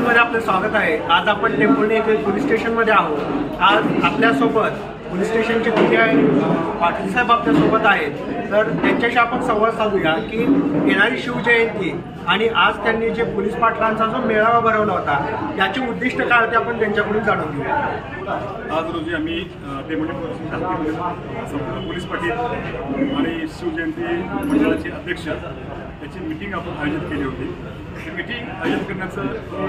न्यूजमध्ये आपलं स्वागत आहे। आज आपण टेंभुर्णी येथे पोलीस स्टेशनमध्ये आहोत। आज आपल्यासोबत पोलीस स्टेशनचे पाटील साहेब आपल्यासोबत आहेत, तर त्यांच्याशी आपण संवाद साधूया की येणारी शिवजयंती आणि आज त्यांनी जे पोलीस पाटलांचा जो मेळावा भरवला होता याचे उद्दिष्ट काय होते आपण त्यांच्याकडून जाणून घेऊया। आज रोजी आम्ही टेंभुर्णी संपूर्ण पोलीस पाटील आणि शिवजयंती मंडळाचे अध्यक्ष याची मीटिंग आपण आयोजित केली होती। ही मीटिंग आयोजित करण्याचं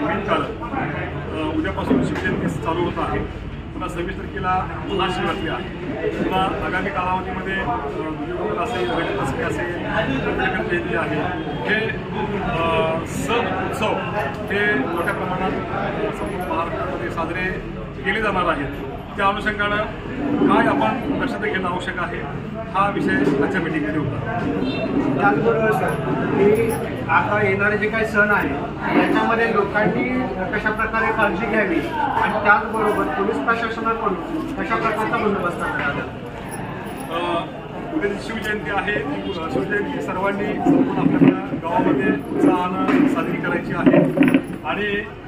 मेन कारण उद्यापासून शिवजयंती चालू होत आहे, पुन्हा 26 तारखेला महाशिवरात्री आहे, पुन्हा आगामी कालावधीमध्ये दुर्योधन असेल, रंगपंचमी असेल, आंबेडकर जयंती आहे। हे सण उत्सव हे मोठ्या प्रमाणात संपूर्ण महाराष्ट्रामध्ये साजरे केले जाणार आहेत। त्या अनुषंगानं काय आपण लक्षात घेणं आवश्यक आहे हा विषय आजच्या मीटिंगमध्ये होता। त्याचबरोबर सर की आता येणारे जे काही सण आहे त्याच्यामध्ये लोकांनी कशा प्रकारे काळजी घ्यावी आणि त्याचबरोबर पोलीस प्रशासनाकडून कशा प्रकारचा बंदोबस्त करण्यात आला। उद्या शिवजयंती आहे, शिवजयंती सर्वांनी संपूर्ण आपल्या गावामध्ये उत्साहानं साजरी करायची आहे आणि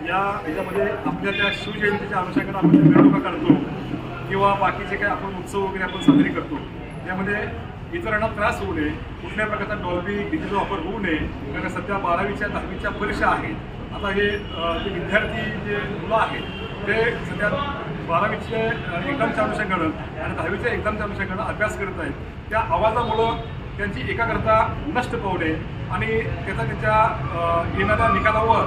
याच्यामध्ये आपल्या त्या शिवजयंतीच्या अनुषंगाने आपण मिरवणुका काढतो किंवा बाकीचे काही आपण उत्सव वगैरे आपण साजरी करतो, त्यामध्ये इतरांना त्रास होऊ नये, कुठल्या प्रकारचा डॉल्बी डिजिटल वापर होऊ नये। कारण सध्या 12वीच्या 10वीच्या परीक्षा आहेत। आता हे जे विद्यार्थी जे मुलं आहेत ते सध्या 12वीच्या एक्झामच्या अनुषंगानं आणि 10वीच्या एक्झामच्या अनुषंगानं अभ्यास करत आहेत। त्या आवाजामुळं त्यांची एकाग्रता नष्ट पाहू नये आणि त्याचा त्यांच्या येणाऱ्या निकालावर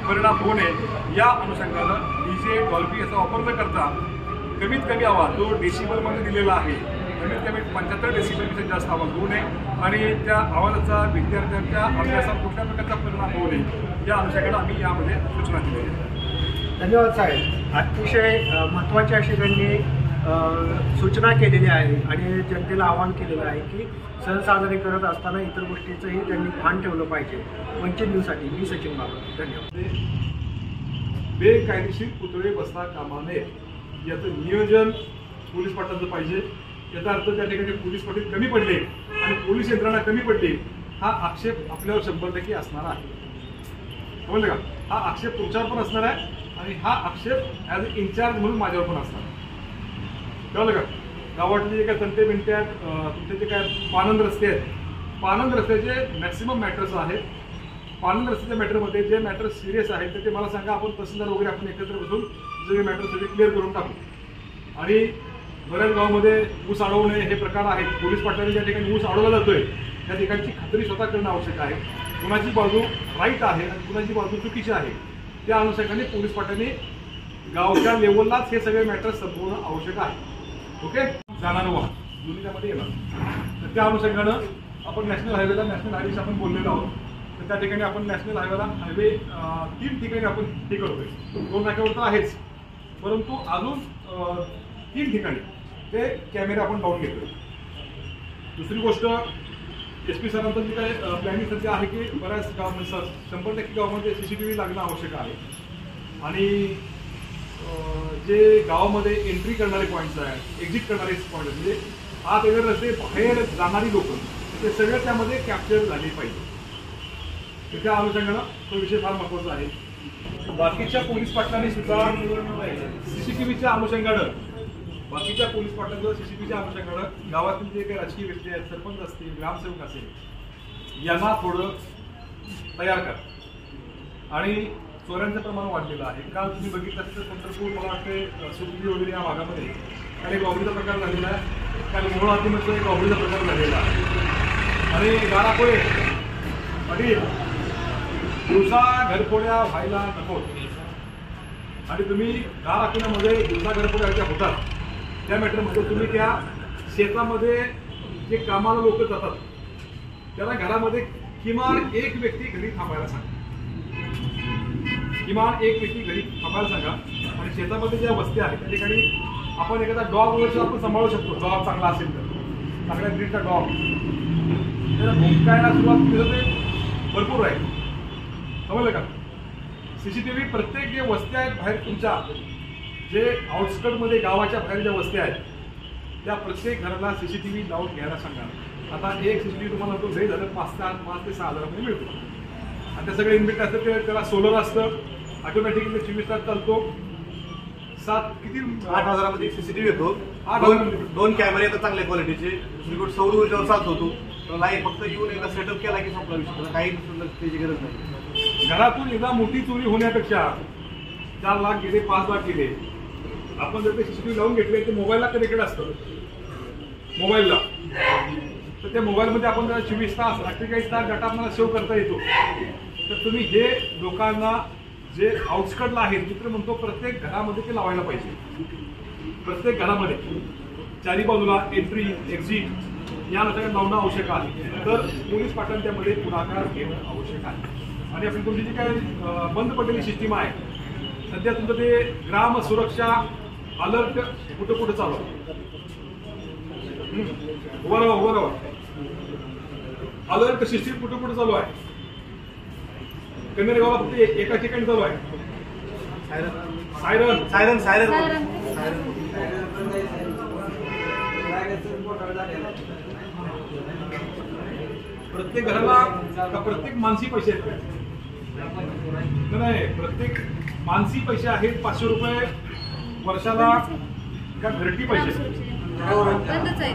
परिणाम होऊ नये या अनुषंगानं डीजे डॉल्बी याचा वापर न करता कमीत कमी आवाज जो डेसिबलमध्ये दिलेला आहे, कमीत कमी 75 डेसिबलपेक्षा जास्त आवाज होऊ नये आणि त्या आवाजाचा विद्यार्थ्यांच्या अभ्यासात कुठल्या प्रकारचा परिणाम होऊ नये या अनुषंगानं आम्ही यामध्ये सूचना केली आहे। धन्यवाद साहेब। अतिशय महत्त्वाची अशी त्यांनी सूचना केलेली आहे आणि जनतेला आवाहन केलेलं आहे की सण साजरे करत असताना इतर गोष्टीचंही त्यांनी भान ठेवलं पाहिजे। वंचित न्यूजसाठी मी सचिन बाबा, धन्यवाद। बेकायदेशीर पुतळे बसता कामा नये याचं नियोजन पोलीस पाटलांचं पाहिजे। याचा अर्थ त्या ठिकाणी पोलीस पाटील कमी पडले आणि पोलीस यंत्रणा कमी पडली हा आक्षेप आपल्यावर 100% असणार आहे। समजलं का? हा आक्षेप तुमच्यावर पण असणार आहे आणि हा आक्षेप ॲज अ इन्चार्ज म्हणून माझ्यावर पण असणार आहे। कळलं का? गावातले जे काय तंटे बिंटे आहेत, तुमचे जे काय पानंद रस्ते आहेत, पानंद रस्त्याचे मॅक्सिमम मॅटर्स आहेत। पानंद रस्त्याच्या मॅटरमध्ये जे मॅटर सिरियस आहेत तर ते मला सांगा, आपण तहसीलदार वगैरे आपण एकत्र बसून सगळे मॅटर सगळे क्लिअर करून टाकू। आणि बऱ्याच गावामध्ये ऊस अडवणे हे प्रकार आहेत। पोलीस पाटलांनी ज्या ठिकाणी ऊस अडवला जातोय त्या ठिकाणची खात्री स्वतः करणं आवश्यक आहे। कुणाची बाजू राईट आहे आणि कुणाची बाजू चुकीची आहे त्या अनुषंगाने पोलीस पाटलांनी गावच्या लेवललाच हे सगळे मॅटर संपवणं आवश्यक आहे। ओके, जाणारं वाहन दोन्ही त्यामध्ये येणार, तर त्या अनुषंगानं आपण नॅशनल हायवेला नॅशनल हायवेशी आपण बोललेलो आहोत। तर त्या ठिकाणी आपण नॅशनल हायवे 3 ठिकाणी आपण हे करतोय। 2 नाक्यावर तर आहेच, परंतु अजून 3 ठिकाणी ते कॅमेरे आपण लावून घेतोय। दुसरी गोष्ट, SP सरांचं जे काय प्लॅनिंग सध्या आहे की बऱ्याच गावामध्ये 100% गावामध्ये CCTV लागणं आवश्यक आहे आणि जे गावामध्ये एंट्री करणारे पॉईंट्स आहेत, एक्झिट करणारे पॉईंट म्हणजे आत येणारे रस्ते, बाहेर जाणारी लोक, ते सगळे त्यामध्ये कॅप्चर झाले पाहिजे। तर त्या अनुषंगानं तो विषय फार महत्त्वाचा आहे। बाकीच्या पोलीस पाटलांनी सुद्धा CCTVच्या अनुषंगानं, बाकीच्या पोलीस पाटलांचं CCTVच्या अनुषंगानं गावातील जे काही राजकीय व्यक्ती आहेत, सरपंच असतील, ग्रामसेवक असेल, यांना थोडं तयार करा। आणि चोऱ्यांचं प्रमाण वाढलेलं आहे। काल तुम्ही बघितलं तर पंढरपूर, मला वाटते सुरगी वगैरे या भागामध्ये काल एक रॉबरीचा प्रकार झालेला आहे। काल मोहोळ आतीमध्ये एक रॉबरीचा प्रकार झालेला आहे आणि गारापोळे पाटील दिवसा घरफोड्या व्हायला नको आणि तुम्ही गार आखण्यामध्ये दिवसा घरफोड्या ज्या होतात त्या मॅटरमध्ये तुम्ही त्या शेतामध्ये जे कामाला लोक जातात त्याला घरामध्ये किमान एक व्यक्ती घरी थांबायला सांगा, किमान एक व्यक्ती घरी थांबायला सांगा। आणि शेतामध्ये ज्या वस्त्या आहेत त्या ठिकाणी आपण एखादा डॉग वगैरे आपण सांभाळू शकतो। डॉग चांगला असेल तर, चांगल्या ब्रीडचा डॉग, त्याला भुंकायला सुरुवात केलं ते भरपूर आहे। समजलं का? CCTV प्रत्येक जे वस्त्या आहेत बाहेर तुमच्या, जे आउटस्कर्टमध्ये गावाच्या बाहेर ज्या वस्त्या आहेत त्या प्रत्येक घराला CCTV लावून घ्यायला सांगा। आता एक CCTV तुम्हाला तो घरी झालं 5 ते 6 हजारामध्ये मिळतो आणि ते सगळे इन्बिल्ट असतं, त्याला सोलर असतं, ऑटोमॅटिकली 24 तास चालतो. 8,000 मध्ये सीसीटीव्ही येतो. 8,000 दोन कॅमेरे येतात चांगल्या क्वालिटीचे. दुसरीकडे सौर ऊर्जेवर चालतो तो. लाईट फक्त येऊन एकदा सेटअप केला की संपला विषय. त्याला काही त्याची गरज नाही. घरातून एकदा मोठी चोरी होण्यापेक्षा 4 लाख गेले, 5 लाख गेले, आपण जर ते सीसीटीव्ही लावून घेतले ते मोबाईलला कनेक्टेड असतं. मोबाईलला तर त्या मोबाईलमध्ये आपण जर 24 तास 48 तास डाटा आपल्याला सेव्ह करता येतो. तर तुम्ही हे लोकांना जे आउटस्कटला आहेत मित्र म्हणतो प्रत्येक घरामध्ये ते लावायला पाहिजे. प्रत्येक घरामध्ये चारी बाजूला एंट्री एक्झिट या नसल्या लावणं आवश्यक आहे. तर पोलीस पाटण त्यामध्ये पुढाकार घेणं आवश्यक आहे. आणि आपली तुमची जी काही बंद पडलेली सिस्टीम आहे सध्या तुमचं ते ग्राम सुरक्षा अलर्ट कुठं कुठं चालू आहे. उभं राहा. अलर्ट सिस्टीम कुठं कुठं चालू आहे. कन्नड गावाला फक्त एका ठिकाणी चालू आहे. सायरन सायरन सायरन प्रत्येक घराला का प्रत्येक मानसी पैसे आहेत. नाही, प्रत्येक मानसी पैसे आहेत. 500 रुपये वर्षाला का घरटी पैसे. बंदच आहे.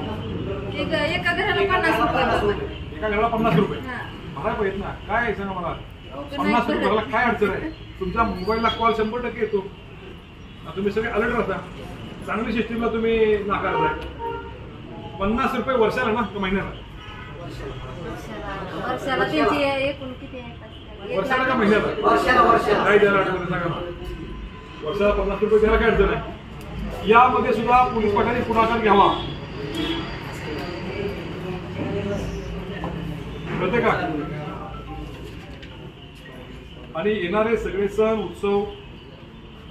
एका घराला 50 रुपये. एका घराला 50 रुपये भरायला पाहिजेत ना. काय आहे सांगा मला. 50 रुपये भरायला काय अडचण आहे. तुमच्या मोबाईलला कॉल 100% येतो. तुम्ही सगळे अलर्ट राहता. चांगली सिस्टीमला तुम्ही नाकारताय. 50 रुपये वर्षाला ना का महिन्याला. वर्षाला त्यांची एकूण किती आहे. वर्षाला का महिन्याला. काय द्यायला अडचण सांगा ना. वर्षाला 50 रुपये द्यायला काय अडचण आहे. यामध्ये सुद्धा पोलीस पाटलांनी पुढाकार घ्यावा. कळते का. आणि येणारे सगळे सण उत्सव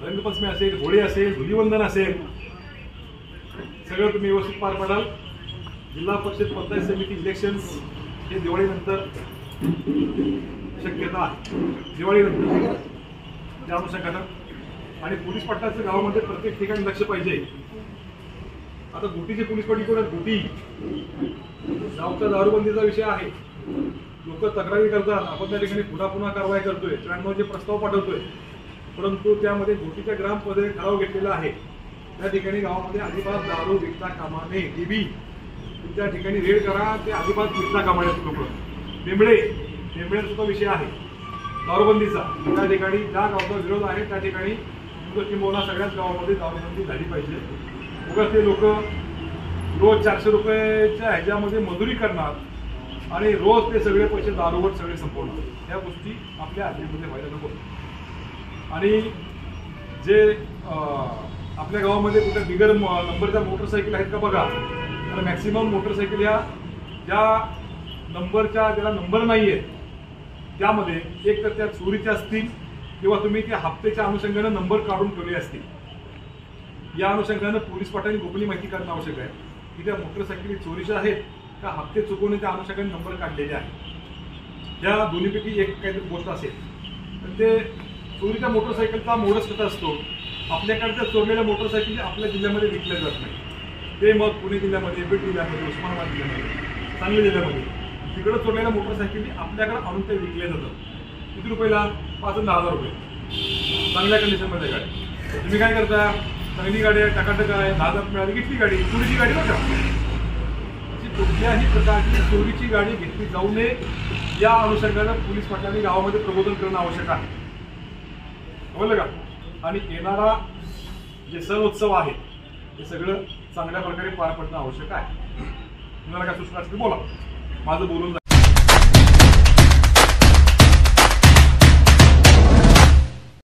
रंगपंचमी असेल, होळी असेल, धुलीवंदन असेल, सगळं तुम्ही व्यवस्थित पार पाडाल. जिल्हा परिषद पंचायत समिती इलेक्शन हे दिवाळीनंतर शक्यता आहे. दिवाळीनंतर त्या अनुषंगानं आणि पोलीस पाटलाचं गावामध्ये प्रत्येक ठिकाणी लक्ष पाहिजे. आता गुटीची पोलीस पाटील कोण गुटी गावचा दारूबंदीचा विषय आहे. लोक तक्रारी करतात. आपण त्या ठिकाणी पुन्हा कारवाई करतोय. 93चे प्रस्ताव पाठवतोय. परंतु त्यामध्ये गुटीच्या ग्रामपंचायत ठराव घेतलेला आहे. त्या ठिकाणी गावामध्ये अजिबात दारू विकता कामा नये. टीबी त्या ठिकाणी रेड करा. ते अजिबात विकता कामा नयेत लोक. बेंबळे सुद्धा विषय आहे दारूबंदीचा. त्या ठिकाणी ज्या गावचा विरोध आहे त्या ठिकाणी किंवा सगळ्याच गावामध्ये दारूबंदी झाली पाहिजे. उगाच ते लोक रोज 400 रुपयाच्या ह्याच्यामध्ये मजुरी करणार आणि रोज ते सगळे पैसे दारूवर सगळे संपवणार. या गोष्टी आपल्या हद्दीमध्ये व्हायला नको. आणि जे आपल्या गावामध्ये कुठे बिगर नंबरच्या मोटरसायकल आहेत का बघा. तर मॅक्सिमम मोटरसायकल या ज्या नंबरच्या ज्याला नंबर नाही आहे त्यामध्ये एक तर त्या चोरीच्या असतील किंवा तुम्ही त्या हप्त्याच्या अनुषंगानं नंबर काढून ठेवले असतील. या अनुषंगानं पोलीस पाटलांनी गोपनीय माहिती करणं आवश्यक आहे की त्या मोटरसायकली चोरीच्या आहेत का हप्ते चुकवून त्या अनुषंगाने नंबर काढलेले आहेत. या दोन्हीपैकी एक काहीतरी गोष्ट असेल तर ते चोरीच्या मोटरसायकलचा मोडच कसा असतो. आपल्याकडच्या चोरलेल्या मोटरसायकली आपल्या जिल्ह्यामध्ये विकल्या जात नाही. ते मग पुणे जिल्ह्यामध्ये, बीड जिल्ह्यामध्ये, उस्मानाबाद जिल्ह्यामध्ये, सांगली जिल्ह्यामध्ये तिकडं चोरलेल्या मोटरसायकली आपल्याकडे आणून ते विकल्या जातात. किती रुपयाला. 5,000 आणि 10,000 रुपये. चांगल्या कंडिशनमध्ये गाडी. तुम्ही काय करता. चांगली गाडी आहे, टकाटक आहे, 10,000 मिळाली घेतली गाडी. चोरीची गाडी बघा. अशी कुठल्याही प्रकारची चोरीची गाडी घेतली जाऊ नये. या अनुषंगानं पोलीस पाटलांनी गावामध्ये प्रबोधन करणं आवश्यक आहे. समजलं का. आणि येणारा जे सण उत्सव आहे ते सगळं चांगल्या प्रकारे पार पडणं आवश्यक आहे. तुम्हाला काय सूचना असतील बोला. माझं बोलून